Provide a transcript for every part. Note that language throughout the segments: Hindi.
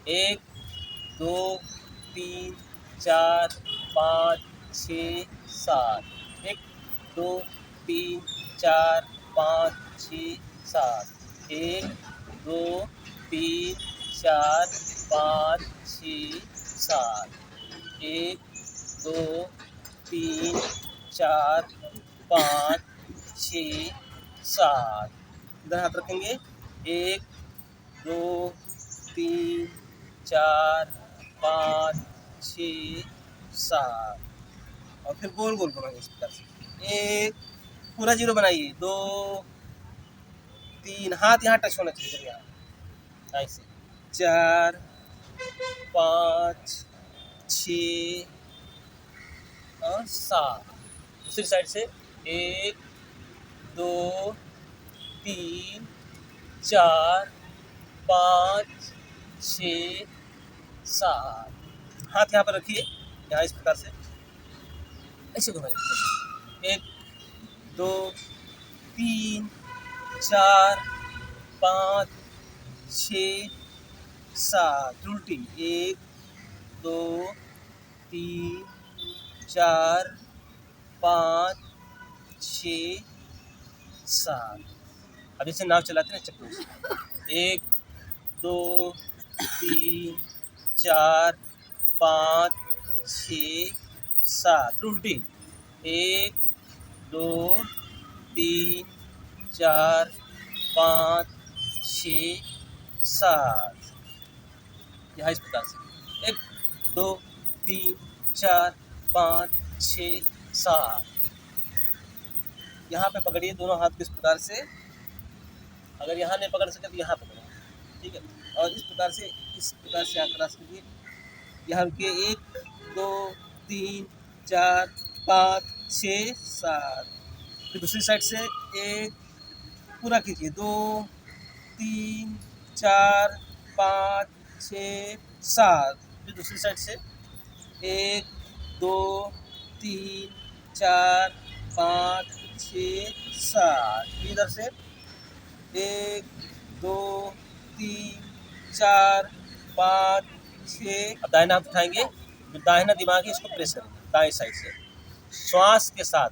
1 2 3 4 5 6 7। 1 2 3 4 5 6 7। 1 2 3 4 5 6 7। 1 2 3 4 5 6 7। इधर हाथ रखेंगे। 1 2 3 4 5 6 7। और फिर गोल गोल घुमाएंगे इस प्रकार से। एक पूरा जीरो बनाइए। 2 3 हाथ यहाँ टच होना चाहिए। यहाँ ऐसे 4 5 6 और 7। दूसरी साइड से 1 2 3 4 5 6 7। हाथ यहाँ पर रखिए। यहाँ इस प्रकार से ऐसे घुमाइए। 1 2 3 4 5 6 7। उल्टी 1 2 3 4 5 6 7। अब जैसे नाव चलाते हैं चप्पू से। 1 2 3 4 5 6 7। उल्टी 1 2 3 4 5 6 7। यहाँ इस प्रकार से 1 2 3 4 5 6 7। यहाँ पे पकड़िए दोनों हाथ को इस प्रकार से। अगर यहाँ नहीं पकड़ सके तो यहाँ पकड़ो, ठीक है। और इस प्रकार से हाथ क्रॉस कीजिए। यहाँ रुकिए। 1 2 3 4 5 6 7। फिर दूसरी साइड से एक पूरा कीजिए। 2 3 4 5 6 7। फिर दूसरी साइड से 1 2 3 4 5 6 7। इधर से 1 2 3 4 5 6। अब दाहिना हाथ उठाएंगे। जो दाहिना दिमाग है इसको प्रेस करेंगे दाएं साइड से श्वास के साथ।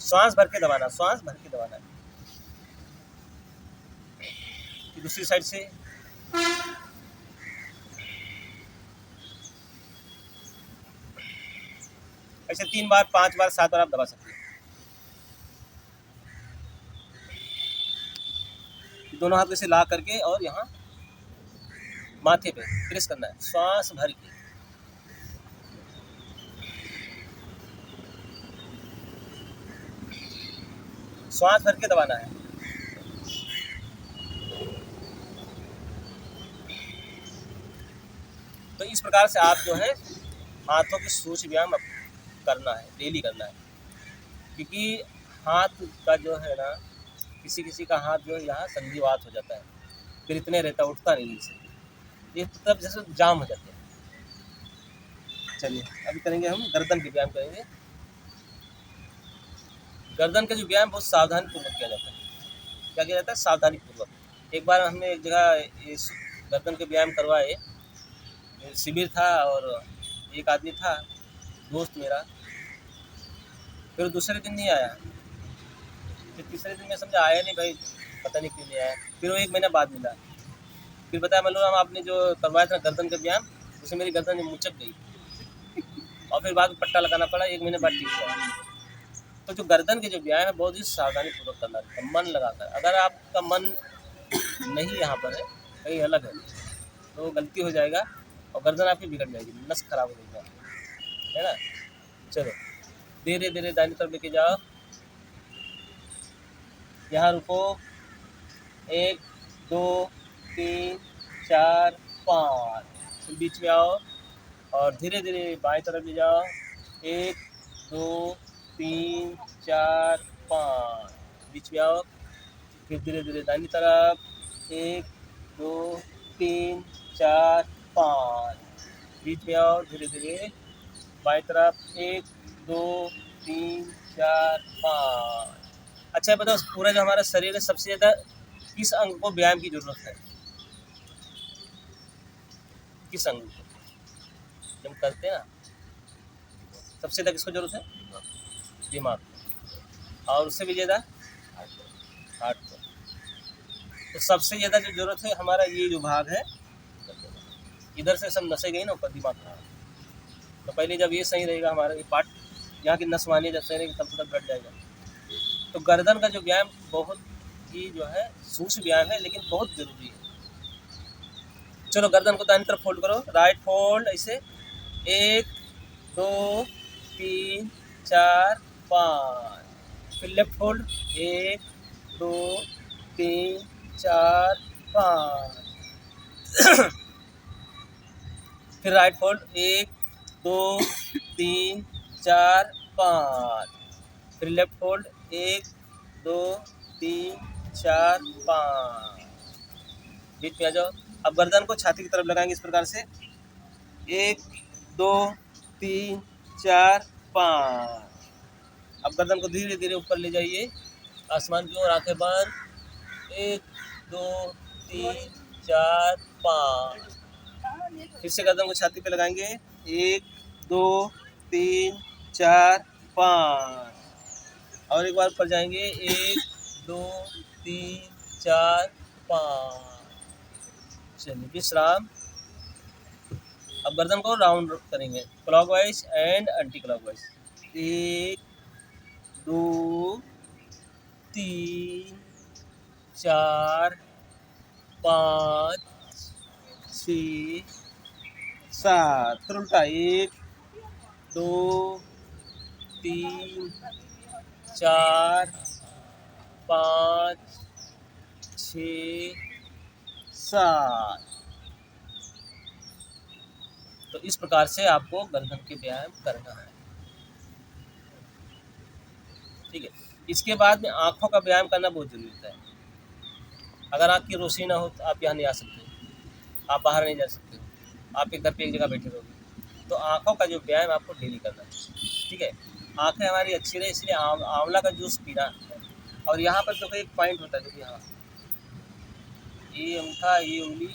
श्वास भर के दबाना, श्वास भर के दबाना। दूसरी साइड से ऐसे 3 बार 5 बार 7 बार आप दबा सकते हैं। दोनों हाथ से ला करके और यहाँ माथे पे प्रेस करना है श्वास भर के। श्वास भर के दबाना है। तो इस प्रकार से आप जो है हाथों की सूक्ष्म व्यायाम करना है, डेली करना है। क्योंकि हाथ का जो है ना, किसी किसी का हाथ जो है यहाँ संधिवात हो जाता है, फिर इतने रहता है, उठता नहीं से, ये तब जैसे जाम हो जाते हैं। चलिए अभी करेंगे हम गर्दन के व्यायाम करेंगे। गर्दन का जो व्यायाम बहुत सावधानी पूर्वक किया जाता है। क्या किया जाता है? सावधानी पूर्वक। एक बार हमने एक जगह इस गर्दन के व्यायाम करवाए, शिविर था और एक आदमी था दोस्त मेरा, फिर दूसरे दिन नहीं आया। फिर तीसरे दिन मैं समझा आया नहीं भाई, पता नहीं क्यों नहीं आया। फिर वो 1 महीना बाद मिला। फिर बताया मतलब आपने जो करवाया था गर्दन का व्यायाम, उससे मेरी गर्दन मुचक गई और फिर बाद में पट्टा लगाना पड़ा। 1 महीने बाद ठीक हुआ। तो जो गर्दन के जो व्यायाम है बहुत ही सावधानी पूर्वक करना है, मन लगाकर। अगर आपका मन नहीं यहाँ पर है, कहीं अलग है, तो गलती हो जाएगा और गर्दन आपकी बिगड़ जाएगी, नस खराब हो जाएगी, है ना। चलो धीरे धीरे दाहिनी तरफ लेके जाओ। यहाँ रुको। 1 2 3 4 5। बीच में आओ और धीरे धीरे बाएं तरफ ले जाओ। 1 2 3 4 5। बीच में आओ। फिर धीरे धीरे दाहिनी तरफ। 1 2 3 4 5। बीच में आओ। धीरे धीरे बाएं तरफ। 1 2 3 4 5। अच्छा बताओ, पूरा जो हमारा शरीर है सबसे ज़्यादा किस अंग को व्यायाम की ज़रूरत है? किस अंग को जब करते हैं ना, सबसे ज़्यादा किसको ज़रूरत है? दिमाग को। और उससे भी ज़्यादा हार्ट को। तो सबसे ज़्यादा जो ज़रूरत है हमारा ये जो भाग है, इधर से सब नसें गई ना ऊपर दिमाग में। तो पहले जब ये सही रहेगा, हमारा ये पार्ट यहाँ की नस मानिए जब सही रहेगी तब तक ब्लड जाएगा। तो गर्दन का जो व्यायाम बहुत ही जो है सूक्ष्म व्यायाम है, लेकिन बहुत ज़रूरी है। चलो गर्दन को दाहिनी तरफ फोल्ड करो, राइट फोल्ड ऐसे, 1 2 3 4 5। फिर लेफ्ट फोल्ड, 1 2 3 4 5। फिर राइट फोल्ड, 1 2 3 4 5। फिर लेफ्ट फोल्ड, 1 2 3 4 5। बीच में आ जाओ। अब गर्दन को छाती की तरफ लगाएंगे इस प्रकार से, 1 2 3 4 5। अब गर्दन को धीरे धीरे ऊपर ले जाइए आसमान की ओर, आंखें बंद, 1 2 3 4 5। फिर से गर्दन को छाती पे लगाएंगे, 1 2 3 4 5। और एक बार ऊपर जाएंगे, 1 2 3 4 5। चलिए विश्राम। अब गर्दन को राउंड करेंगे क्लॉकवाइज एंड एंटी क्लॉकवाइज, 1 2 3 4 5 6 7। फिर उल्टा, 1 2 3 4 5 6 7। तो इस प्रकार से आपको गर्दन के व्यायाम करना है, ठीक है। इसके बाद में आँखों का व्यायाम करना बहुत जरूरी होता है। अगर आँख की रोशनी ना हो तो आप यहाँ नहीं आ सकते, आप बाहर नहीं जा सकते, आप एक घर पे एक जगह बैठे रहोगे। तो आँखों का जो व्यायाम आपको डेली करना है, ठीक है। आँखें हमारी अच्छी रहे इसलिए आंवला का जूस पीना है। और यहाँ पर देखो एक पॉइंट होता है, देखिए यहाँ ये अंगूठा, ये उंगली,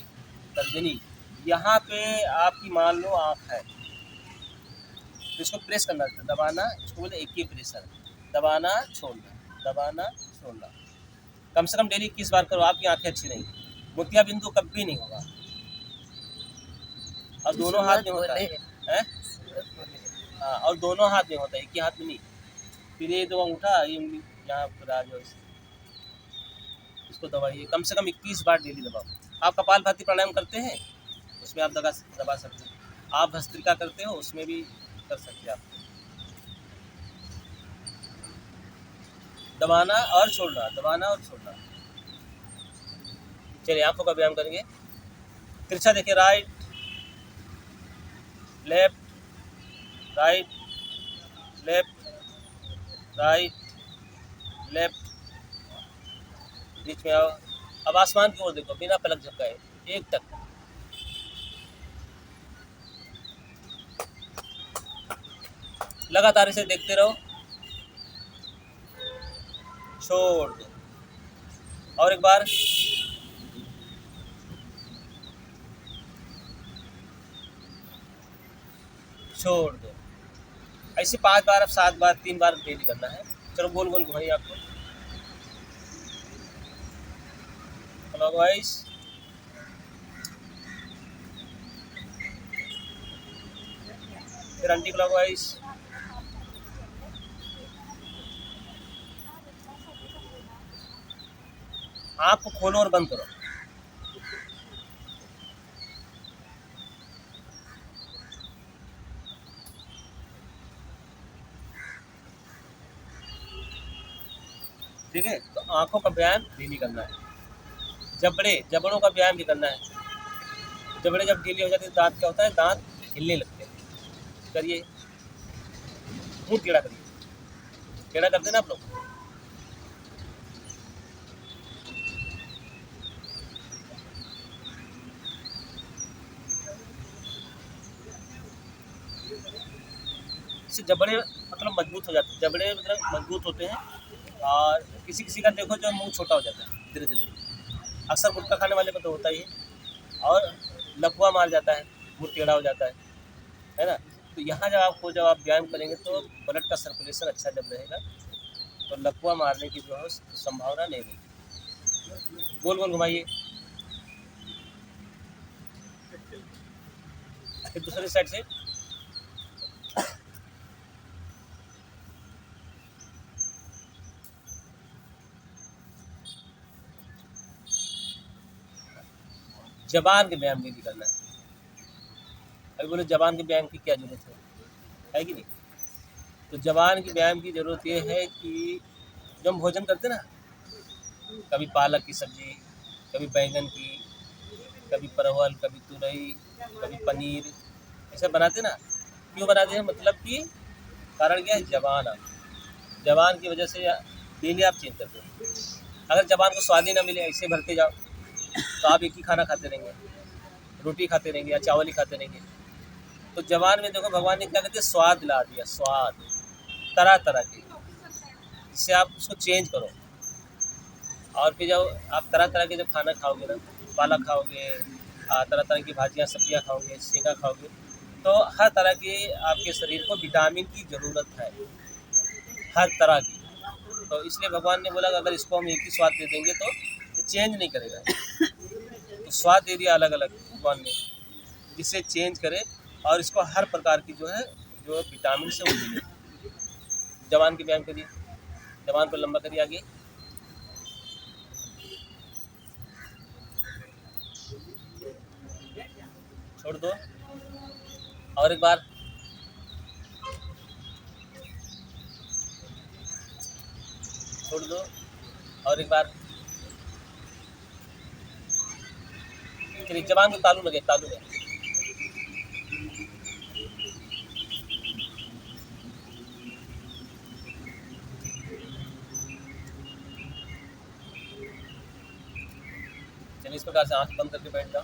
तर्जनी, यहाँ पे आपकी मान लो आँख है तो इसको प्रेस करना, दबाना, इसको बोले एक ही प्रेशर, दबाना छोड़ना, दबाना छोड़ना। कम से कम डेली 21 बार करो, आपकी आंखें अच्छी रहेंगी। मोतिया बिंदु कभी नहीं होगा। और दोनों हाथ में होता है, हाँ, और दोनों हाथ में होता है, एक ही हाथ में नहीं। फिर ये दो अंगूठा, ये उंगली यहाँ पर आ जाओ, इसको दबाइए, कम से कम 21 बार डेली दबाओ। आप कपालभाति प्राणायाम करते हैं, उसमें आप दबा सकते हैं। आप भस्त्रिका करते हो, उसमें भी कर सकते हैं आप। दबाना और छोड़ना, दबाना और छोड़ना। चलिए आंखों का व्यायाम करेंगे। तिरछा देखिए, right left, right left, right left. बीच में आओ। अब आसमान की ओर देखो बिना पलक झपकाए, 1 तक। लगातार इसे देखते रहो, छोड़ दो। और एक बार, छोड़ दो। ऐसे 5 बार, अब 7 बार, 3 बार डेली करना है। चलो गोल गोल घुमाइए आपको क्लॉकवाइज, फिर एंटी क्लॉकवाइज। आँख को खोलो और बंद करो। ठीक है, तो आँखों का व्यायाम डेली करना है। जबड़ों का व्यायाम भी करना है। जबड़े जब ढीले हो जाते हैं, दांत क्या होता है, दांत हिलने लगते हैं। करिए, मुंह टेढ़ा करिए, टेढ़ा करते ना आप लोग। इससे जबड़े मतलब मजबूत हो जाते हैं, जबड़े मतलब मजबूत होते हैं और किसी किसी का देखो जो मुंह छोटा हो जाता है धीरे धीरे, अक्सर गुटखा खाने वाले को तो होता ही है। और लकवा मार जाता है, मुंह टेढ़ा हो जाता है ना। तो यहाँ जब आप व्यायाम करेंगे तो ब्लड का सर्कुलेशन अच्छा जब रहेगा तो लकवा मारने की जो है संभावना नहीं रहेगी। गोल गोल घुमाइए, फिर दूसरी साइड से। जबान के व्यायाम नहीं करना है। अभी बोले जबान के व्यायाम की क्या जरूरत है कि नहीं। तो जबान की व्यायाम की ज़रूरत ये है कि जब हम भोजन करते हैं ना, कभी पालक की सब्ज़ी, कभी बैंगन की, कभी परवल, कभी तुरई, कभी पनीर, ऐसा बनाते ना। क्यों बनाते हैं, मतलब कि कारण क्या है, जबान की वजह से डेली आप चेंज करते हैं। अगर जबान को स्वाद ही ना मिले, ऐसे भरते जाओ तो आप एक ही खाना खाते रहेंगे, रोटी खाते रहेंगे या चावल ही खाते रहेंगे। तो जबान में देखो भगवान ने क्या कहते हैं, स्वाद ला दिया, स्वाद तरह तरह के, जिससे आप उसको चेंज करो। और फिर जब आप तरह तरह के जब खाना खाओगे ना, पालक खाओगे, तरह तरह की भाजियाँ सब्जियाँ खाओगे, झींगा खाओगे, तो हर तरह की आपके शरीर को विटामिन की ज़रूरत है, हर तरह की। तो इसलिए भगवान ने बोला कि अगर इसको हम एक ही स्वाद दे देंगे तो ये चेंज नहीं करेगा। तो स्वाद दे दिया अलग अलग भगवान ने, जिससे चेंज करे और इसको हर प्रकार की जो विटामिन से वो मिले। जबान के व्यायाम करिए, जबान को लंबा करिए आगे, छोड़ दो, और एक बार, छोड़ दो, और एक बार। चलिए जबान को तालू लगे, तालू में। चलिए इस प्रकार से आँख बंद करके बैठ जाओ।